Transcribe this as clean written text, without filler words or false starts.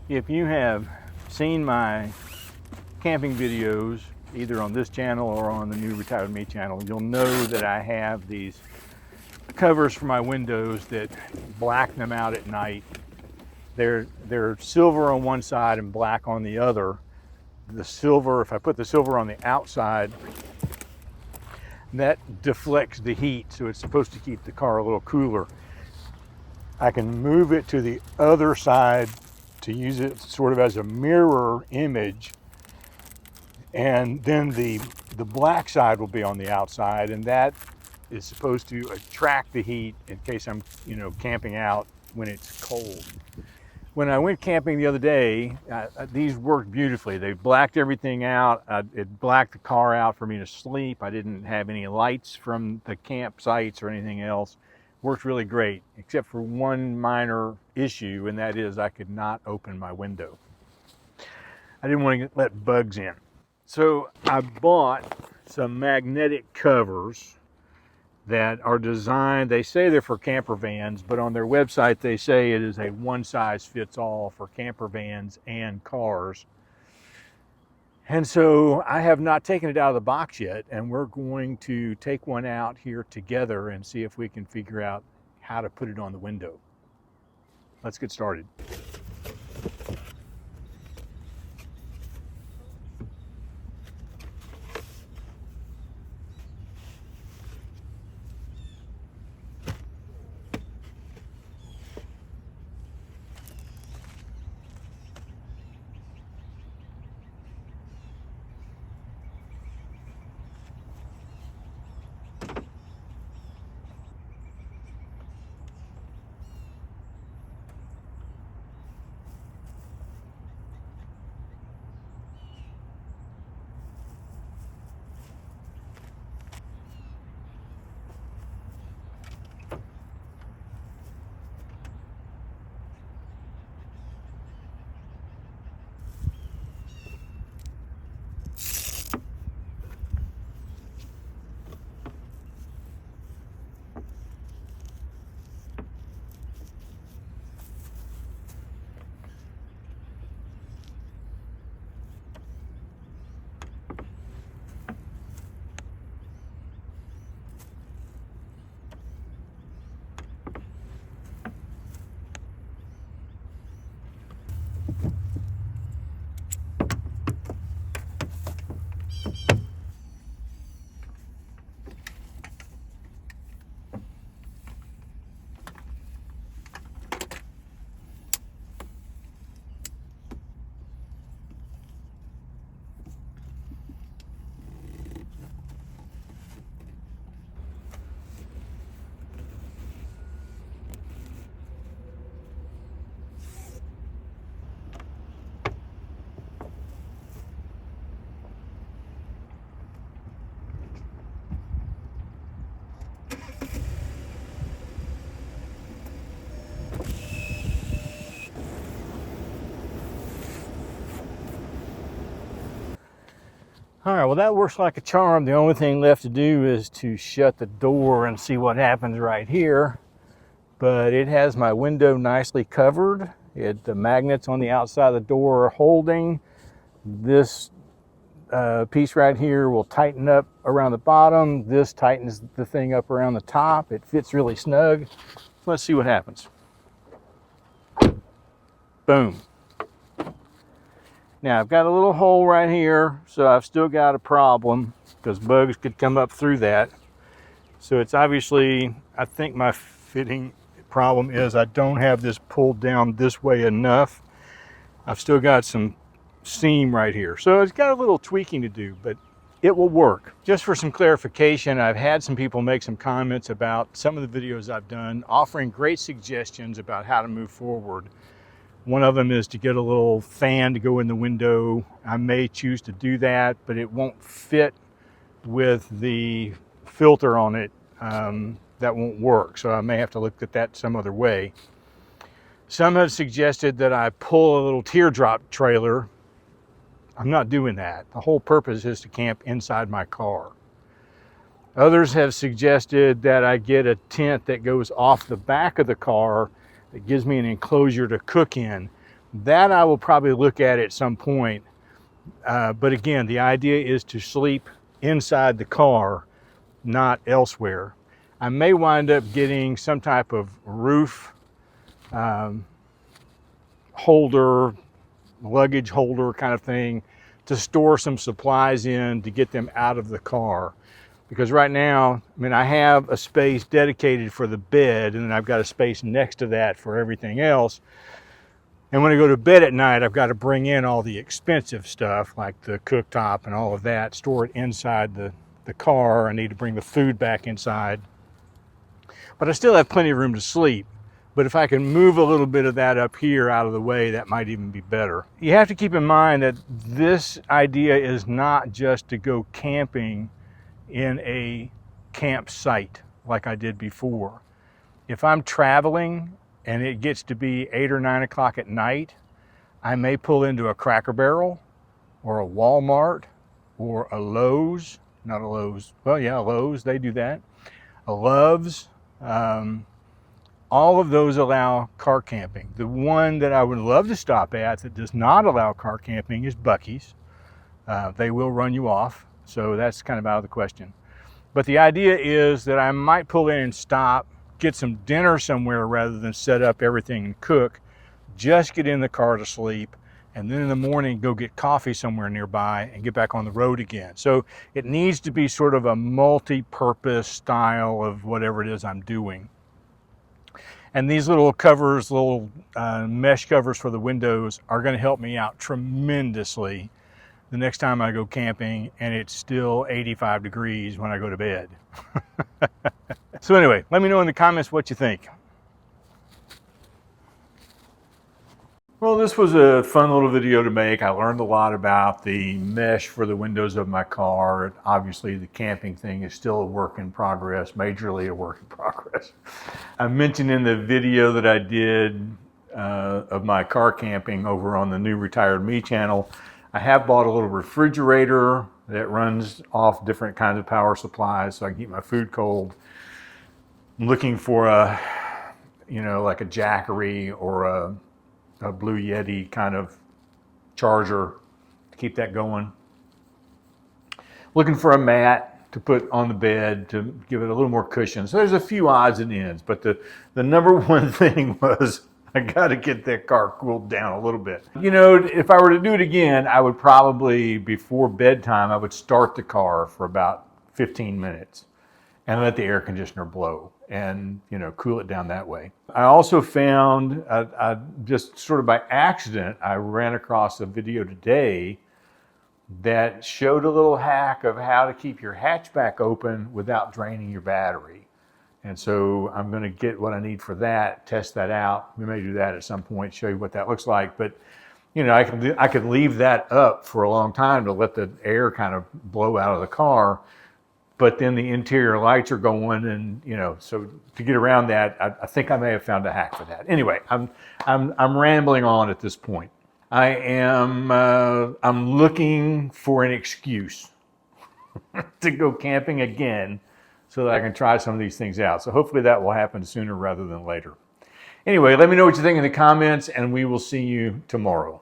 If you have seen my camping videos, either on this channel or on the new Retired Me channel, you'll know that I have these covers for my windows that blacken them out at night. They're silver on one side and black on the other. The silver, if I put the silver on the outside, that deflects the heat, so it's supposed to keep the car a little cooler. I can move it to the other side to use it sort of as a mirror image, and then the black side will be on the outside, and that is supposed to attract the heat in case I'm camping out when it's cold. When I went camping the other day, these worked beautifully. They blacked everything out. It blacked the car out for me to sleep. I didn't have any lights from the campsites or anything else. Worked really great, except for one minor issue, and that is I could not open my window. I didn't want to let bugs in. So I bought some magnetic covers that are designed, they say they're for camper vans, but on their website they say it is a one-size-fits-all for camper vans and cars. And so I have not taken it out of the box yet, and we're going to take one out here together and see if we can figure out how to put it on the window. Let's get started. All right, well, that works like a charm. The only thing left to do is to shut the door and see what happens right here. But it has my window nicely covered. The magnets on the outside of the door are holding. This piece right here will tighten up around the bottom. This tightens the thing up around the top. It fits really snug. Let's see what happens. Boom. Now I've got a little hole right here, so I've still got a problem because bugs could come up through that. So it's obviously, I think my fitting problem is I don't have this pulled down this way enough. I've still got some seam right here. So it's got a little tweaking to do, but it will work. Just for some clarification, I've had some people make some comments about some of the videos I've done, offering great suggestions about how to move forward. One of them is to get a little fan to go in the window. I may choose to do that, but it won't fit with the filter on it. That won't work, so I may have to look at that some other way. Some have suggested that I pull a little teardrop trailer. I'm not doing that. The whole purpose is to camp inside my car. Others have suggested that I get a tent that goes off the back of the car that gives me an enclosure to cook in. That I will probably look at some point. But again, the idea is to sleep inside the car, not elsewhere. I may wind up getting some type of roof holder, luggage holder kind of thing to store some supplies in to get them out of the car. Because right now, I mean, I have a space dedicated for the bed, and then I've got a space next to that for everything else. And when I go to bed at night, I've got to bring in all the expensive stuff like the cooktop and all of that, store it inside the car. I need to bring the food back inside. But I still have plenty of room to sleep. But if I can move a little bit of that up here out of the way, that might even be better. You have to keep in mind that this idea is not just to go camping in a campsite like I did before. If I'm traveling and it gets to be 8 or 9 o'clock at night, I may pull into a Cracker Barrel or a Walmart or a Lowe's, not a Lowe's, well yeah, Lowe's, they do that, a Love's. All of those allow car camping. The one that I would love to stop at that does not allow car camping is Buc-ee's. They will run you off, so that's kind of out of the question. But the idea is that I might pull in and stop, get some dinner somewhere rather than set up everything and cook, just get in the car to sleep, and then in the morning go get coffee somewhere nearby and get back on the road again. So it needs to be sort of a multi-purpose style of whatever it is I'm doing. And these little covers, little mesh covers for the windows are going to help me out tremendously the next time I go camping and it's still 85 degrees when I go to bed. So anyway, let me know in the comments what you think. Well, this was a fun little video to make. I learned a lot about the mesh for the windows of my car. Obviously, the camping thing is still a work in progress, majorly a work in progress. I mentioned in the video that I did of my car camping over on the New Retired Me channel, I have bought a little refrigerator that runs off different kinds of power supplies so I can keep my food cold. I'm looking for a, like a Jackery or a Blue Yeti kind of charger to keep that going. Looking for a mat to put on the bed to give it a little more cushion. So there's a few odds and ends, but the number one thing was I got to get that car cooled down a little bit. If I were to do it again, I would probably, before bedtime, I would start the car for about 15 minutes and let the air conditioner blow and, cool it down that way. I also found, I just sort of by accident, I ran across a video today that showed a little hack of how to keep your hatchback open without draining your battery. And so I'm going to get what I need for that, test that out. We may do that at some point, show you what that looks like. But, I could leave that up for a long time to let the air kind of blow out of the car. But then the interior lights are going, and so to get around that, I think I may have found a hack for that. Anyway, I'm rambling on at this point. I'm looking for an excuse to go camping again so that I can try some of these things out. So hopefully that will happen sooner rather than later. Anyway, let me know what you think in the comments, and we will see you tomorrow.